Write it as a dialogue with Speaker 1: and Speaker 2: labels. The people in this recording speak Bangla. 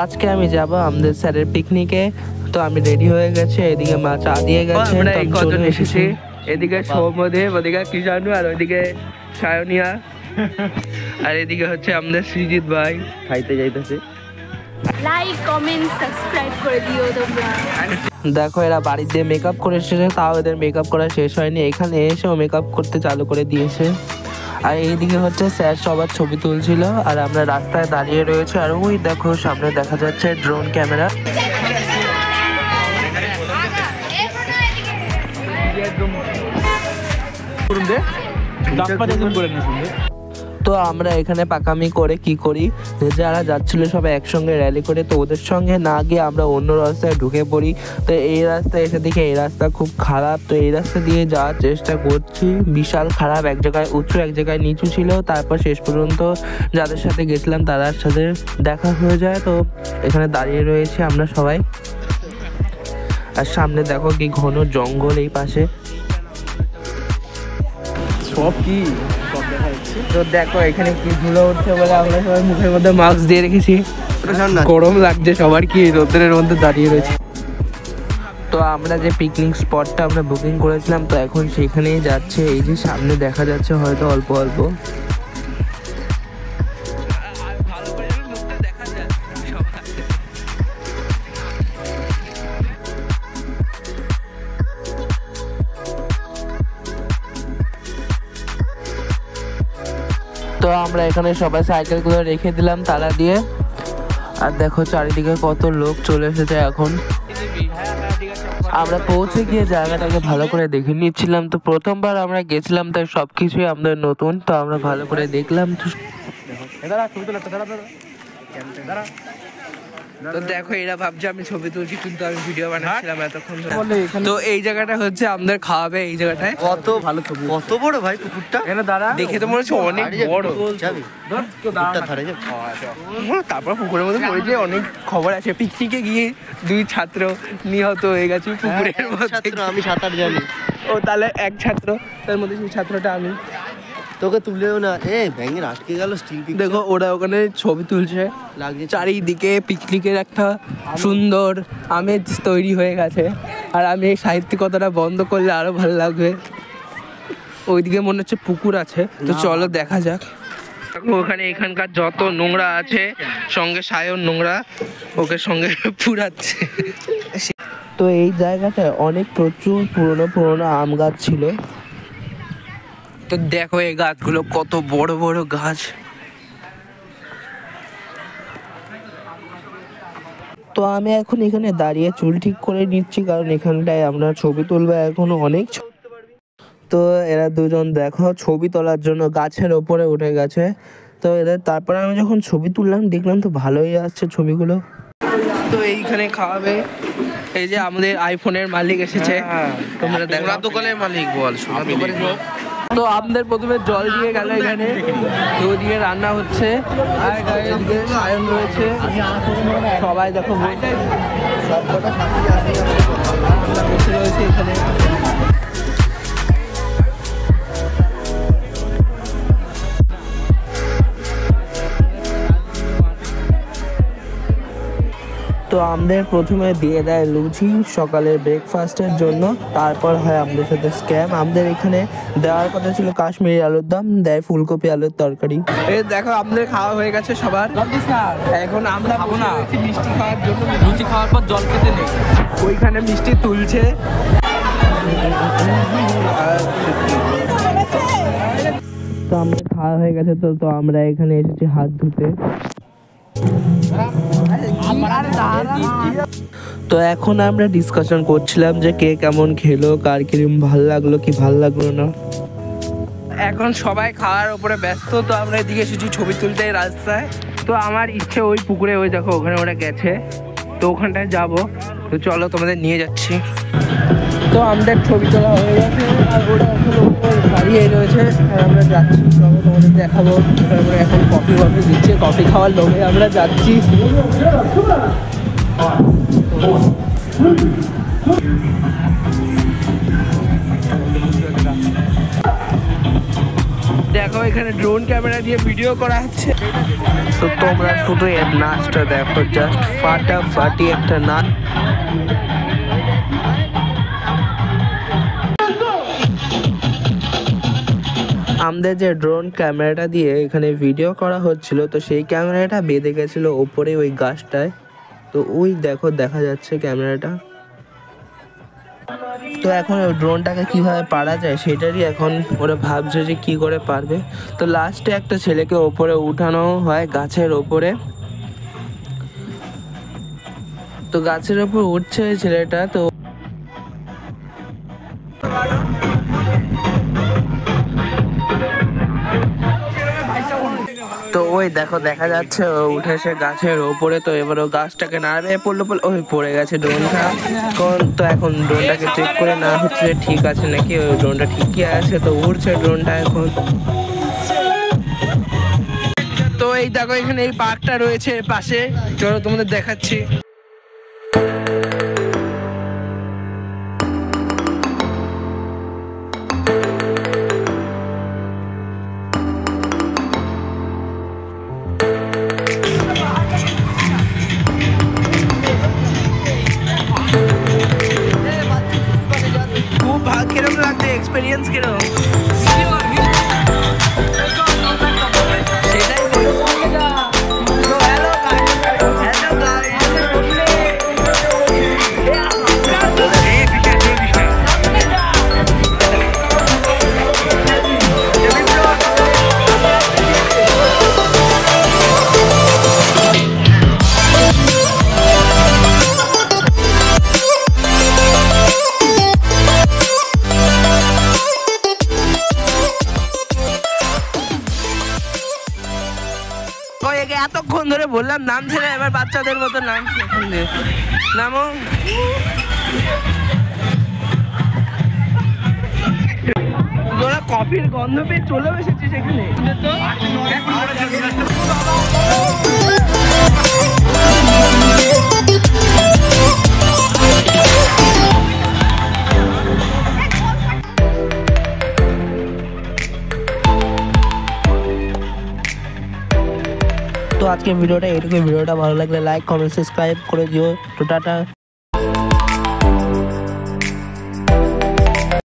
Speaker 1: আজকে আমি যাব আমাদের স্যারের পিকনিকে। তো আমি রেডি হয়ে গেছি, এদিকে মা চা দিয়ে গেছে।
Speaker 2: আমরা এই কজন এসেছি, এদিকে সৌম্যদেব, ওদিকে কিষাণু, আর ওইদিকে সায়নিয়া, আর এদিকে হচ্ছে আমাদের সৃজিত ভাই খাইতে যাইতেছে।
Speaker 3: লাইক কমেন্ট সাবস্ক্রাইব করে দিও তোমরা।
Speaker 1: দেখো এরা বাড়িতে মেকআপ করে এসেছে, তাও এদের মেকআপ করা শেষ হয়নি, এখানে এসেও মেকআপ করতে চালু করে দিয়েছে। আর এইদিকে হচ্ছে স্যার সবার ছবি তুলছিল, আর আমরা রাস্তায় দাঁড়িয়ে রয়েছে। আর ওই দেখো সামনে দেখা যাচ্ছে ড্রোন ক্যামেরা। তো আমরা এখানে পাকামি করে কি করি, যারা যাচ্ছিল সবাই একসঙ্গে র্যালি করে, তো ওদের সঙ্গে না গিয়ে আমরা অন্য রাস্তায় ঢুকে পড়ি। তো এই রাস্তায় এসে দেখে এই রাস্তা খুব খারাপ, তো এই রাস্তা দিয়ে যাওয়ার চেষ্টা করছি। বিশাল খারাপ, এক জায়গায় উঁচু এক জায়গায় নিচু ছিল। তারপর শেষ পর্যন্ত যাদের সাথে গেছিলাম তাদের সাথে দেখা হয়ে যায়। তো এখানে দাঁড়িয়ে রয়েছে আমরা সবাই। আর সামনে দেখো কি ঘন জঙ্গল এই পাশে।
Speaker 2: সব কি
Speaker 1: তো দেখো এখানে কি ধুলো উঠছে বলে আমরা সবাই মুখের মধ্যে মাস্ক দিয়ে রেখেছি। গরম লাগছে সবার, কি রোদ্রের মধ্যে দাঁড়িয়ে রয়েছে। তো আমরা যে পিকনিক স্পটটা আমরা বুকিং করেছিলাম, তো এখন সেখানেই যাচ্ছে। এই যে সামনে দেখা যাচ্ছে হয়তো অল্প অল্প। তো আমরা এখানে সবাই সাইকেলগুলো রেখে দিলাম তালা দিয়ে। আর দেখো চারিদিকে কত লোক চলে এসেছে এখন। আমরা পৌঁছে গিয়ে জায়গাটাকে ভালো করে দেখে নিচ্ছিলাম। তো প্রথমবার আমরা গেছিলাম, তাই সবকিছুই আমাদের নতুন। তো আমরা ভালো করে দেখলাম। তো দেখো এরা ভাবছে আমি ছবি তুলছি, কিন্তু আমি ভিডিও বানাচ্ছিলাম এতক্ষণ। তো এই জায়গাটা হচ্ছে আমাদের খাওয়াবে। এই জায়গাটায়
Speaker 2: কত ভালো ছবি, কত বড় ভাই পুকুরটা,
Speaker 1: দেখে তো মনে হচ্ছে অনেক বড়। তারপর পুকুরের মধ্যে পড়েছে, অনেক খবর আছে পিকনিকে গিয়ে 2 ছাত্র নিহত হয়ে গেছে পুকুরের মধ্যে।
Speaker 2: আমি সাঁতার জানি।
Speaker 1: ও তাহলে এক ছাত্র, তার মধ্যে সেই ছাত্রটা আমি।
Speaker 2: তোকে তুলেও না, ব্যাঙের আটকে গেল স্টিল।
Speaker 1: দেখো ওরা ওখানে ছবি তুলছে, চারিদিকে পিকনিকের একটা সুন্দর আমেজ তৈরি হয়ে গেছে। আর আমি এই সাহিত্যিকতাটা বন্ধ করলে আরো ভালো লাগবে। ওইদিকে মনে হচ্ছে পুকুর আছে, তো চলো দেখা যাক। ওখানে এখানকার যত নোংরা আছে, সঙ্গে সায়ন নোংরা ওকে সঙ্গে পুরাচ্ছে। তো এই জায়গাটায় অনেক প্রচুর পুরনো পুরনো আম গাছ ছিল। তো দেখো এই গাছগুলো কত বড় বড় গাছ। তো আমি এখন এখানে দাঁড়িয়ে চুল ঠিক করে নিচ্ছি, কারণ এখানটায় আমরা ছবি তুলবো এখনো অনেক। তো এরা দুজন দেখো ছবি তোলার জন্য গাছের ওপরে উঠে গেছে। তো এদের তারপরে আমি যখন ছবি তুললাম দেখলাম তো ভালোই আসছে ছবিগুলো। তো এইখানে খাওয়াবে, এই যে আমাদের আইফোনের মালিক এসেছে। তোমরা দেখো দোকানের মালিক বল। তো আমাদের প্রথমে জল দিয়ে গেল এখানে, তো ওদিকে রান্না হচ্ছে, আর এদিকে সায়ন রয়েছে। সবাই দেখো আমরা বসে রয়েছে এখানে। তো আমাদের প্রথমে দিয়ে দেয় লুচি সকালের ব্রেকফাস্টের জন্য, তারপর হয় আমাদের সাথে স্ক্যাম। আমাদের এখানে দেওয়ার কথা ছিল কাশ্মীরি আলুর দম, দেয় ফুলকপি আলুর তরকারি। এই দেখো আমাদের খাওয়া হয়ে গেছে সবার। এখন আমরা মিষ্টি খাওয়ার জন্য, লুচি খাওয়ার পর জল খেতে নেই। ওইখানে মিষ্টি তুলছে। তো আমাদের খাওয়া হয়ে গেছে, তো আমরা এখানে এসেছি হাত ধুতে। তো এখন আমরা ডিসকাশন করছিলাম যে কে কেমন খেলো, কার কিরম ভাল লাগলো কি ভাল লাগলো না। এখন সবাই খাওয়ার উপরে ব্যস্ত। তো আমরা এদিকে এসেছি ছবি তুলতে রাস্তায়। তো আমার ইচ্ছে ওই পুকুরে, ওই দেখো ওখানে ওরা গেছে, তো ওখানটায় যাবো। তো চলো তোমাদের নিয়ে যাচ্ছি। তো আমাদের ছবি তোলা হয়ে গেছে, আর ওরা এখন দাঁড়িয়ে রয়েছে, আর আমরা যাচ্ছি। চলো তোমাদের দেখাবো। তারপরে এখন কফি দিচ্ছে, কফি খাওয়ার লোভে আমরা যাচ্ছি। দেখো
Speaker 2: এখানে ড্রোন ক্যামেরা দিয়ে ভিডিও করা হচ্ছে।
Speaker 1: তো তোমরা শুধু এর নাচটা দেখো, জাস্ট ফাটাফাটি একটা নাচ। আমাদের যে ড্রোন ক্যামেরাটা দিয়ে এখানে ভিডিও করা হচ্ছিল, তো সেই ক্যামেরাটা বেঁধে গেছিল ওপরে ওই গাছটায়। তো ওই দেখো দেখা যাচ্ছে ক্যামেরাটা। তো এখন ওই ড্রোনটাকে কিভাবে পারা যায় সেটারই এখন ওরা ভাবছে যে কি করে পারবে। তো লাস্টে একটা ছেলেকে ওপরে উঠানো হয় গাছের ওপরে। তো গাছের ওপর উঠছে ওই ছেলেটা। তো ওই দেখো দেখা যাচ্ছে ও উঠেছে গাছের ওপরে। তো এবার ও গাছটাকে নাড়বে, পড়লো ওই পড়ে গেছে ড্রোনটা। তো এখন ড্রোনটাকে চেক করে না হচ্ছে যে ঠিক আছে নাকি, ওই ড্রোনটা ঠিকই আছে। তো উঠছে ড্রোনটা এখন।
Speaker 2: তো এই দেখো এখানে এই পার্কটা রয়েছে পাশে, চলো তোমাদের দেখাচ্ছি। খুব কিরকম লাগছে, এক্সপিরিয়েন্স কিরকম? সেটাই বলো। So, hello guys. Hello guys. এতক্ষণ ধরে বললাম নাম ছেড়ে, এবার বাচ্চাদের মতো নাম নামো। তোরা কফির গন্ধ পেয়ে চলে এসেছিস এখানে।
Speaker 1: তো আজকে ভিডিওটা এইটুকু। ভিডিওটা ভালো লাগলে লাইক কমেন্ট সাবস্ক্রাইব করে দিও। তো টাটা।